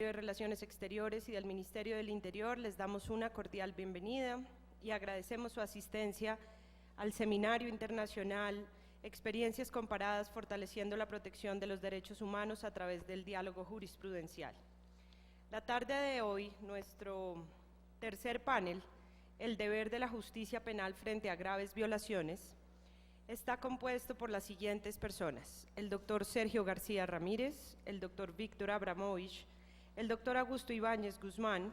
Ministerio de Relaciones Exteriores y del Ministerio del Interior les damos una cordial bienvenida y agradecemos su asistencia al Seminario Internacional Experiencias Comparadas Fortaleciendo la Protección de los Derechos Humanos a través del Diálogo Jurisprudencial. La tarde de hoy, nuestro tercer panel, El deber de la justicia penal frente a graves violaciones, está compuesto por las siguientes personas: el doctor Sergio García Ramírez, el doctor Víctor Abramovich, el doctor Augusto Ibáñez Guzmán,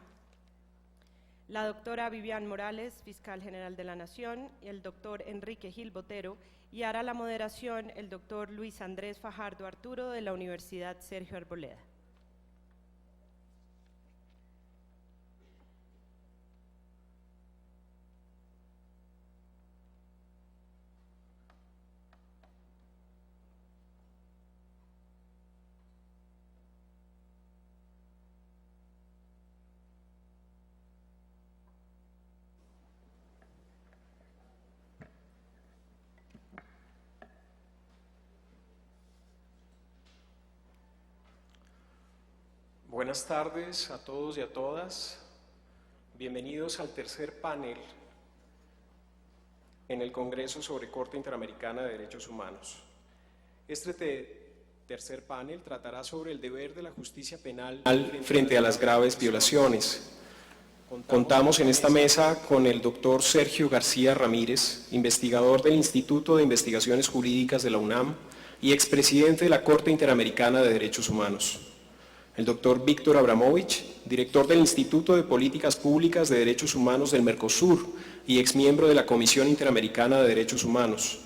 la doctora Vivian Morales, fiscal general de la Nación, y el doctor Enrique Gil Botero, y hará la moderación el doctor Luis Andrés Fajardo Arturo de la Universidad Sergio Arboleda. Buenas tardes a todos y a todas. Bienvenidos al tercer panel en el Congreso sobre Corte Interamericana de Derechos Humanos. Este tercer panel tratará sobre el deber de la justicia penal frente a las graves violaciones. Contamos en esta mesa con el doctor Sergio García Ramírez, investigador del Instituto de Investigaciones Jurídicas de la UNAM y expresidente de la Corte Interamericana de Derechos Humanos. El doctor Víctor Abramovich, director del Instituto de Políticas Públicas de Derechos Humanos del Mercosur y exmiembro de la Comisión Interamericana de Derechos Humanos.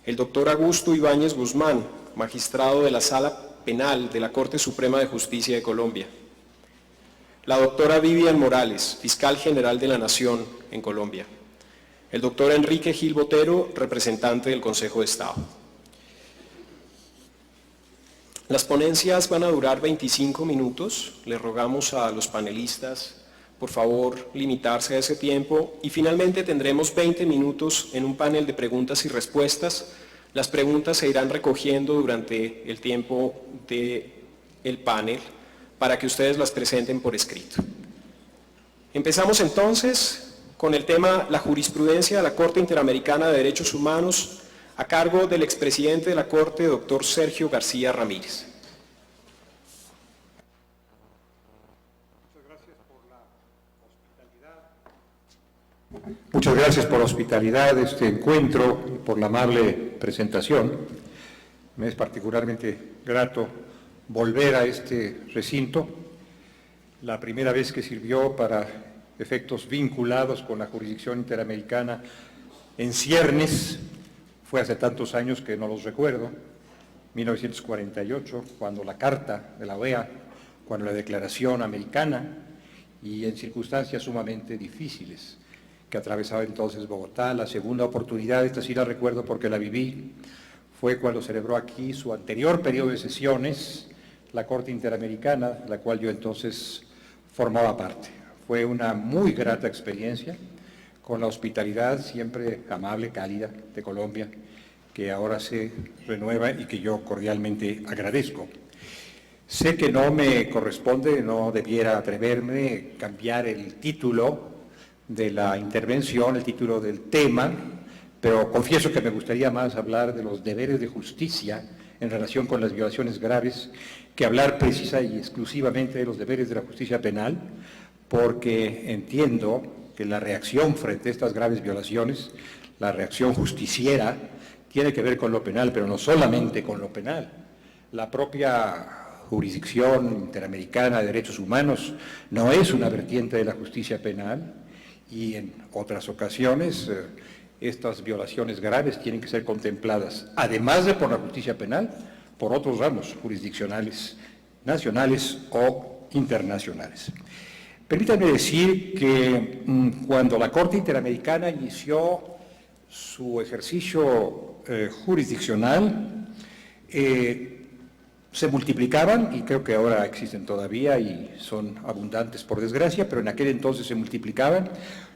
El doctor Augusto Ibáñez Guzmán, magistrado de la Sala Penal de la Corte Suprema de Justicia de Colombia. La doctora Vivian Morales, fiscal general de la Nación en Colombia. El doctor Enrique Gil Botero, representante del Consejo de Estado. Las ponencias van a durar 25 minutos. Les rogamos a los panelistas, por favor, limitarse a ese tiempo. Y finalmente tendremos 20 minutos en un panel de preguntas y respuestas. Las preguntas se irán recogiendo durante el tiempo del panel para que ustedes las presenten por escrito. Empezamos entonces con el tema La jurisprudencia de la Corte Interamericana de Derechos Humanos, a cargo del expresidente de la Corte, doctor Sergio García Ramírez. Muchas gracias por la hospitalidad de este encuentro y por la amable presentación. Me es particularmente grato volver a este recinto, la primera vez que sirvió para efectos vinculados con la jurisdicción interamericana en ciernes. Fue hace tantos años que no los recuerdo, 1948, cuando la Carta de la OEA, cuando la Declaración Americana, y en circunstancias sumamente difíciles que atravesaba entonces Bogotá. La segunda oportunidad, esta sí la recuerdo porque la viví, fue cuando celebró aquí su anterior periodo de sesiones, la Corte Interamericana, de la cual yo entonces formaba parte. Fue una muy grata experiencia, con la hospitalidad siempre amable, cálida de Colombia, que ahora se renueva y que yo cordialmente agradezco. Sé que no me corresponde, no debiera atreverme a cambiar el título de la intervención, el título del tema, pero confieso que me gustaría más hablar de los deberes de justicia en relación con las violaciones graves, que hablar precisa y exclusivamente de los deberes de la justicia penal, porque entiendo que la reacción frente a estas graves violaciones, la reacción justiciera, tiene que ver con lo penal, pero no solamente con lo penal. La propia jurisdicción interamericana de derechos humanos no es una vertiente de la justicia penal, y en otras ocasiones estas violaciones graves tienen que ser contempladas, además de por la justicia penal, por otros ramos jurisdiccionales, nacionales o internacionales. Permítanme decir que cuando la Corte Interamericana inició su ejercicio jurisdiccional, se multiplicaban, y creo que ahora existen todavía y son abundantes por desgracia, pero en aquel entonces se multiplicaban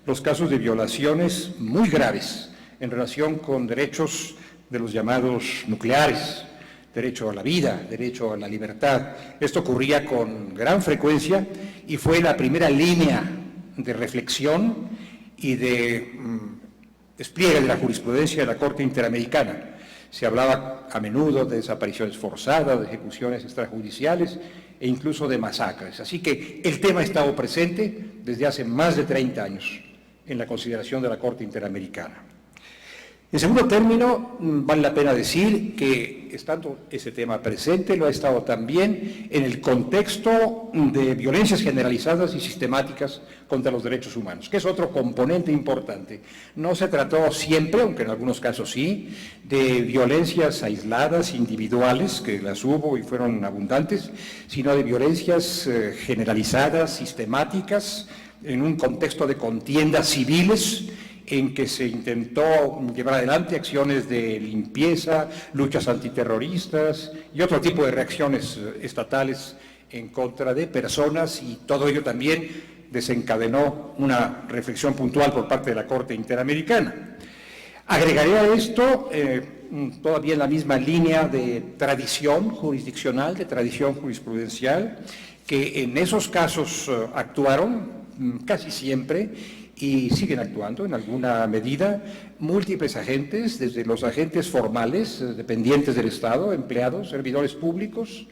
los casos de violaciones muy graves en relación con derechos de los llamados nucleares, derecho a la vida, derecho a la libertad. Esto ocurría con gran frecuencia y fue la primera línea de reflexión y de despliegue de la jurisprudencia de la Corte Interamericana. Se hablaba a menudo de desapariciones forzadas, de ejecuciones extrajudiciales e incluso de masacres. Así que el tema ha estado presente desde hace más de 30 años en la consideración de la Corte Interamericana. En segundo término, vale la pena decir que, estando ese tema presente, lo ha estado también en el contexto de violencias generalizadas y sistemáticas contra los derechos humanos, que es otro componente importante. No se trató siempre, aunque en algunos casos sí, de violencias aisladas, individuales, que las hubo y fueron abundantes, sino de violencias generalizadas, sistemáticas, en un contexto de contiendas civiles, en que se intentó llevar adelante acciones de limpieza, luchas antiterroristas y otro tipo de reacciones estatales en contra de personas, y todo ello también desencadenó una reflexión puntual por parte de la Corte Interamericana. Agregaré a esto, todavía en la misma línea de tradición jurisdiccional, de tradición jurisprudencial, que en esos casos actuaron casi siempre y siguen actuando en alguna medida múltiples agentes, desde los agentes formales, dependientes del Estado, empleados, servidores públicos,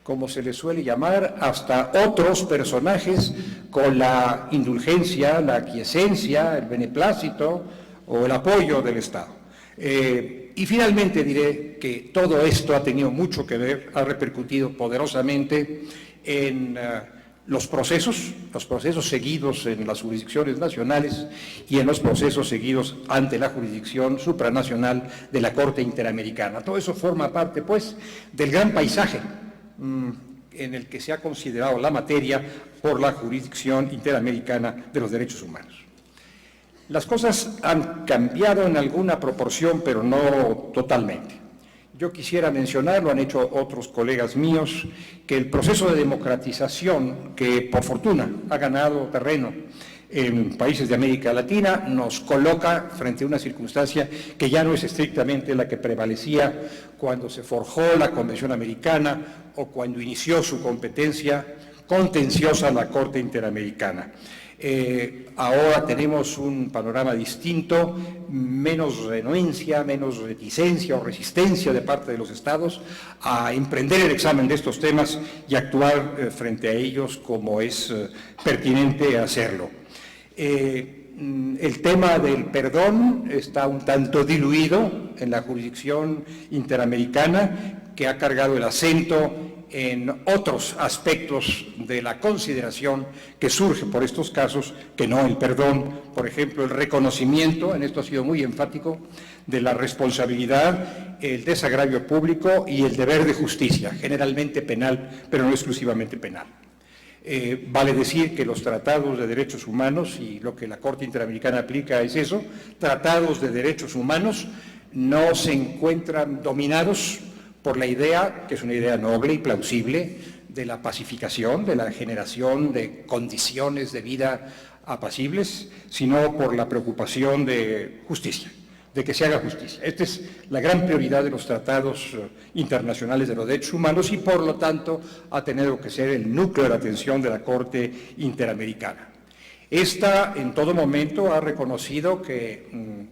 como se les suele llamar, hasta otros personajes con la indulgencia, la aquiescencia, el beneplácito o el apoyo del Estado. Y finalmente diré que todo esto ha tenido mucho que ver, ha repercutido poderosamente en los procesos seguidos en las jurisdicciones nacionales y en los procesos seguidos ante la jurisdicción supranacional de la Corte Interamericana. Todo eso forma parte, pues, del gran paisaje en el que se ha considerado la materia por la jurisdicción interamericana de los derechos humanos. Las cosas han cambiado en alguna proporción, pero no totalmente. Yo quisiera mencionar, lo han hecho otros colegas míos, que el proceso de democratización, que por fortuna ha ganado terreno en países de América Latina, nos coloca frente a una circunstancia que ya no es estrictamente la que prevalecía cuando se forjó la Convención Americana o cuando inició su competencia contenciosa la Corte Interamericana. Ahora tenemos un panorama distinto, menos renuencia, menos reticencia o resistencia de parte de los Estados a emprender el examen de estos temas y actuar frente a ellos como es pertinente hacerlo. El tema del perdón está un tanto diluido en la jurisdicción interamericana, que ha cargado el acento en otros aspectos de la consideración que surge por estos casos, que no el perdón. Por ejemplo, el reconocimiento, en esto ha sido muy enfático, de la responsabilidad, el desagravio público y el deber de justicia, generalmente penal, pero no exclusivamente penal. Vale decir que los tratados de derechos humanos, y lo que la Corte Interamericana aplica es eso, tratados de derechos humanos no se encuentran dominados por la idea, que es una idea noble y plausible, de la pacificación, de la generación de condiciones de vida apacibles, sino por la preocupación de justicia, de que se haga justicia. Esta es la gran prioridad de los tratados internacionales de los derechos humanos y, por lo tanto, ha tenido que ser el núcleo de la atención de la Corte Interamericana. Esta, en todo momento, ha reconocido que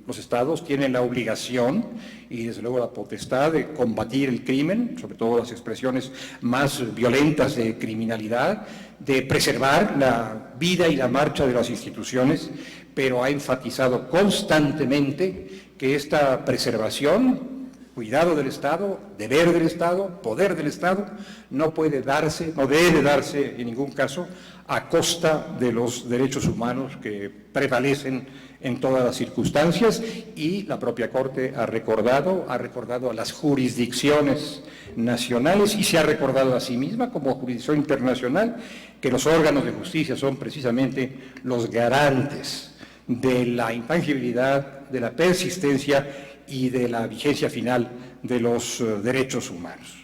los Estados tienen la obligación y, desde luego, la potestad de combatir el crimen, sobre todo las expresiones más violentas de criminalidad, de preservar la vida y la marcha de las instituciones, pero ha enfatizado constantemente que esta preservación, cuidado del Estado, deber del Estado, poder del Estado, no puede darse, no debe darse en ningún caso a costa de los derechos humanos que prevalecen en todas las circunstancias, y la propia Corte ha recordado a las jurisdicciones nacionales y se ha recordado a sí misma como jurisdicción internacional que los órganos de justicia son precisamente los garantes de la intangibilidad, de la persistencia y de la vigencia final de los derechos humanos.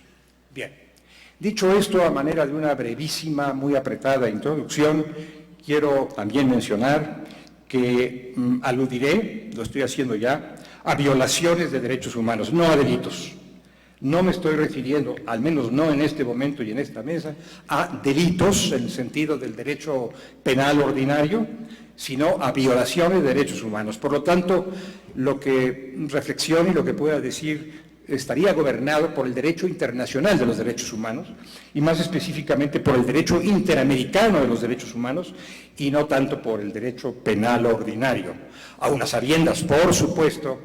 Bien, dicho esto, a manera de una brevísima, muy apretada introducción, quiero también mencionar que aludiré, lo estoy haciendo ya, a violaciones de derechos humanos, no a delitos. No me estoy refiriendo, al menos no en este momento y en esta mesa, a delitos en el sentido del derecho penal ordinario, sino a violaciones de derechos humanos. Por lo tanto, lo que reflexione y lo que pueda decir estaría gobernado por el derecho internacional de los derechos humanos y más específicamente por el derecho interamericano de los derechos humanos y no tanto por el derecho penal ordinario. A unas sabiendas, por supuesto,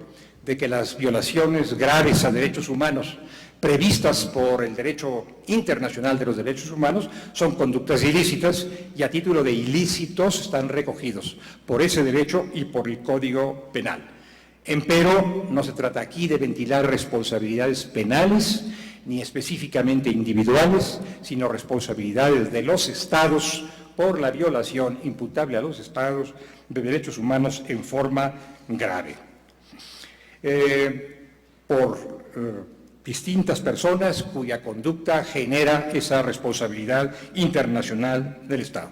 de que las violaciones graves a derechos humanos previstas por el derecho internacional de los derechos humanos son conductas ilícitas y a título de ilícitos están recogidos por ese derecho y por el Código Penal. Empero, no se trata aquí de ventilar responsabilidades penales, ni específicamente individuales, sino responsabilidades de los Estados por la violación imputable a los Estados de derechos humanos en forma grave. Por distintas personas cuya conducta genera esa responsabilidad internacional del Estado.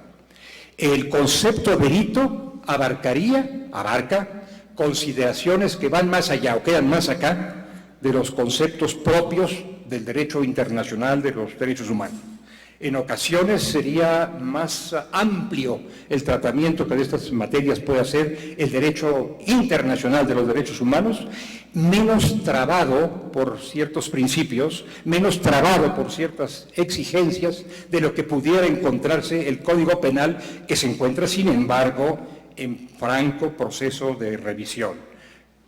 El concepto delito abarca consideraciones que van más allá o quedan más acá de los conceptos propios del derecho internacional de los derechos humanos. En ocasiones sería más amplio el tratamiento que de estas materias puede hacer el derecho internacional de los derechos humanos, menos trabado por ciertos principios, menos trabado por ciertas exigencias de lo que pudiera encontrarse el Código Penal, que se encuentra, sin embargo, en franco proceso de revisión.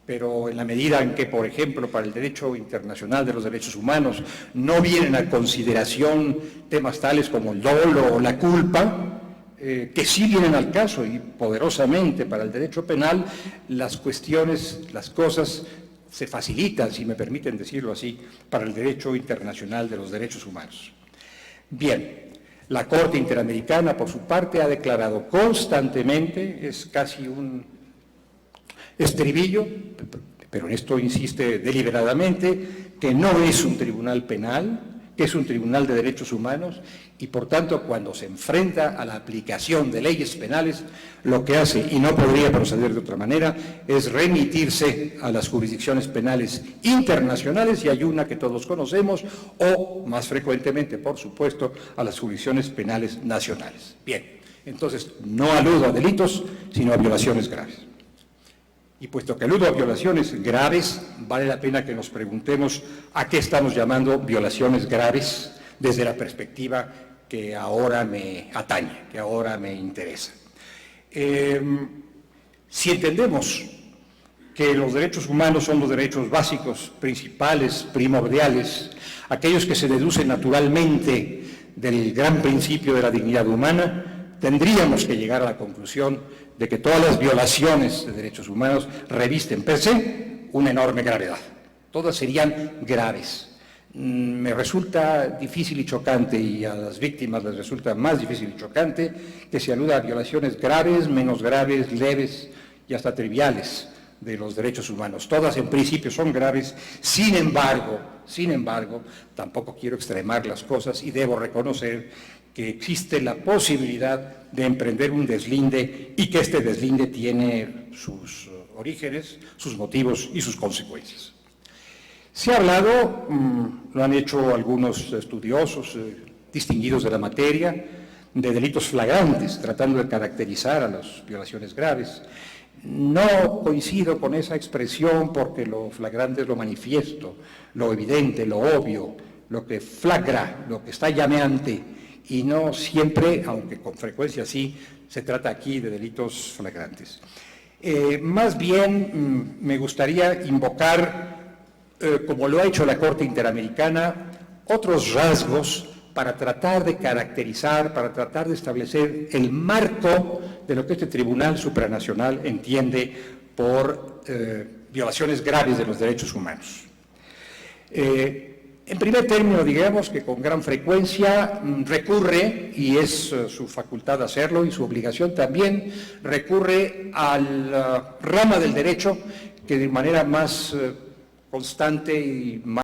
Pero en la medida en que, por ejemplo, para el derecho internacional de los derechos humanos no vienen a consideración temas tales como el dolo o la culpa, que sí vienen al caso y poderosamente para el derecho penal, las cuestiones, las cosas se facilitan, si me permiten decirlo así, para el derecho internacional de los derechos humanos. Bien. La Corte Interamericana, por su parte, ha declarado constantemente, es casi un estribillo, pero en esto insiste deliberadamente, que no es un tribunal penal, que es un tribunal de derechos humanos y, por tanto, cuando se enfrenta a la aplicación de leyes penales, lo que hace, y no podría proceder de otra manera, es remitirse a las jurisdicciones penales internacionales, y hay una que todos conocemos, o, más frecuentemente, por supuesto, a las jurisdicciones penales nacionales. Bien, entonces, no aludo a delitos, sino a violaciones graves. Y puesto que aludo a violaciones graves, vale la pena que nos preguntemos a qué estamos llamando violaciones graves desde la perspectiva que ahora me atañe, que ahora me interesa. Si entendemos que los derechos humanos son los derechos básicos, principales, primordiales, aquellos que se deducen naturalmente del gran principio de la dignidad humana, tendríamos que llegar a la conclusión de que todas las violaciones de derechos humanos revisten per se una enorme gravedad. Todas serían graves. Me resulta difícil y chocante, y a las víctimas les resulta más difícil y chocante, que se aluda a violaciones graves, menos graves, leves y hasta triviales de los derechos humanos. Todas en principio son graves, sin embargo, tampoco quiero extremar las cosas y debo reconocer que existe la posibilidad de emprender un deslinde y que este deslinde tiene sus orígenes, sus motivos y sus consecuencias. Se ha hablado, lo han hecho algunos estudiosos distinguidos de la materia, de delitos flagrantes, tratando de caracterizar a las violaciones graves. No coincido con esa expresión porque lo flagrante es lo manifiesto, lo evidente, lo obvio, lo que flagra, lo que está llameante, y no siempre, aunque con frecuencia sí, se trata aquí de delitos flagrantes. Más bien me gustaría invocar, como lo ha hecho la Corte Interamericana, otros rasgos para tratar de caracterizar, para tratar de establecer el marco de lo que este Tribunal Supranacional entiende por violaciones graves de los derechos humanos. En primer término, digamos que con gran frecuencia recurre, y es su facultad hacerlo y su obligación también, recurre a la rama del derecho que de manera más constante y más